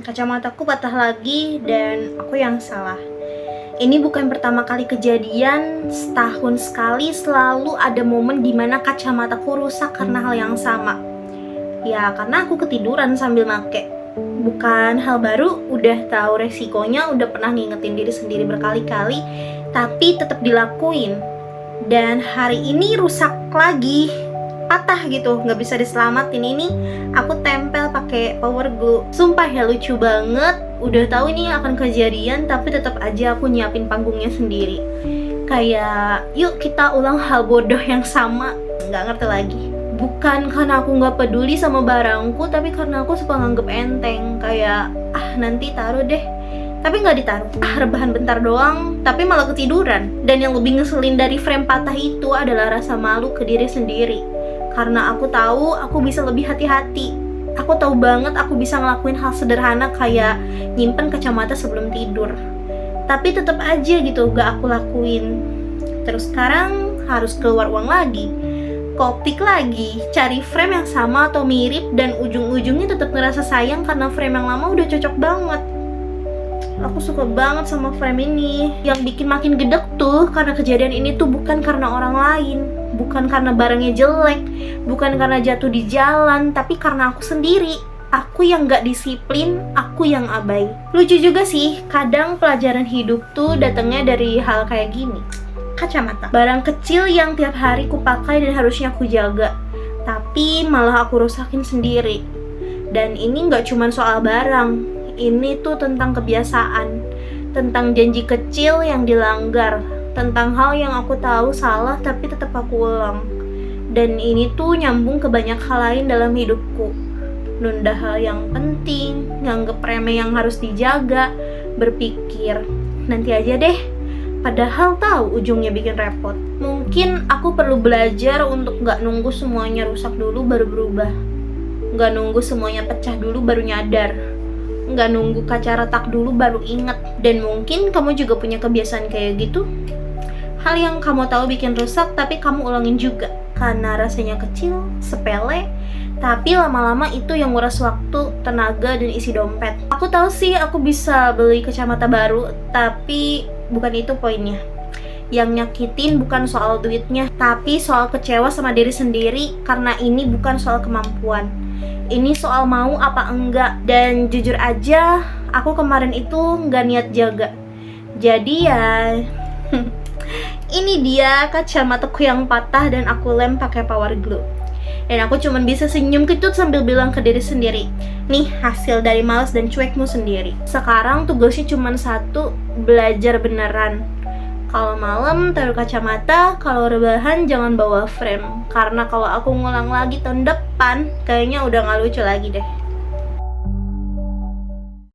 Kacamataku patah lagi dan aku yang salah. Ini bukan pertama kali kejadian, setahun sekali selalu ada momen dimana kacamataku rusak karena hal yang sama. Ya karena aku ketiduran sambil make. Bukan hal baru, udah tahu resikonya, udah pernah ngingetin diri sendiri berkali-kali, tapi tetap dilakuin. Dan hari ini rusak lagi, patah gitu, nggak bisa diselamatin. Ini aku tempel pakai power glue. Sumpah ya lucu banget. Udah tahu ini akan kejadian, tapi tetap aja aku nyiapin panggungnya sendiri. Kayak yuk kita ulang hal bodoh yang sama. Nggak ngerti lagi. Bukan karena aku nggak peduli sama barangku, tapi karena aku suka nganggep enteng. Kayak nanti taruh deh, tapi nggak ditaruh. Rebahan bentar doang, tapi malah ketiduran. Dan yang lebih ngeselin dari frame patah itu adalah rasa malu ke diri sendiri. Karena aku tahu aku bisa lebih hati-hati. Aku tahu banget aku bisa ngelakuin hal sederhana kayak nyimpen kacamata sebelum tidur. Tapi tetap aja gitu gak aku lakuin. Terus sekarang harus keluar uang lagi, kopik lagi, cari frame yang sama atau mirip, dan ujung-ujungnya tetap ngerasa sayang karena frame yang lama udah cocok banget. Aku suka banget sama frame ini. Yang bikin makin gedek tuh karena kejadian ini tuh bukan karena orang lain, bukan karena barangnya jelek, bukan karena jatuh di jalan, tapi karena aku sendiri. Aku yang gak disiplin, aku yang abai. Lucu juga sih, kadang pelajaran hidup tuh datangnya dari hal kayak gini. Kacamata, barang kecil yang tiap hari ku pakai dan harusnya aku jaga, tapi malah aku rusakin sendiri. Dan ini gak cuman soal barang, ini tuh tentang kebiasaan, tentang janji kecil yang dilanggar, tentang hal yang aku tahu salah tapi tetap aku ulang. Dan ini tuh nyambung ke banyak hal lain dalam hidupku. Nunda hal yang penting, nganggep remeh yang harus dijaga, berpikir nanti aja deh, padahal tahu ujungnya bikin repot. Mungkin aku perlu belajar untuk gak nunggu semuanya rusak dulu baru berubah, gak nunggu semuanya pecah dulu baru nyadar, gak nunggu kaca retak dulu baru inget. Dan mungkin kamu juga punya kebiasaan kayak gitu. Hal yang kamu tahu bikin rusak tapi kamu ulangin juga karena rasanya kecil, sepele, tapi lama-lama itu yang nguras waktu, tenaga, dan isi dompet. Aku tahu sih aku bisa beli kacamata baru, tapi bukan itu poinnya. Yang nyakitin bukan soal duitnya, tapi soal kecewa sama diri sendiri karena ini bukan soal kemampuan. Ini soal mau apa enggak. Dan jujur aja, aku kemarin itu nggak niat jaga. Jadi ya ini dia kacamataku yang patah dan aku lem pakai power glue. Dan aku cuman bisa senyum kecut sambil bilang ke diri sendiri, nih hasil dari malas dan cuekmu sendiri. Sekarang tugasnya cuman satu, belajar beneran. Kalau malam taruh kacamata, kalau rebahan jangan bawa frame. Karena kalau aku ngulang lagi tahun depan, kayaknya udah gak lucu lagi deh.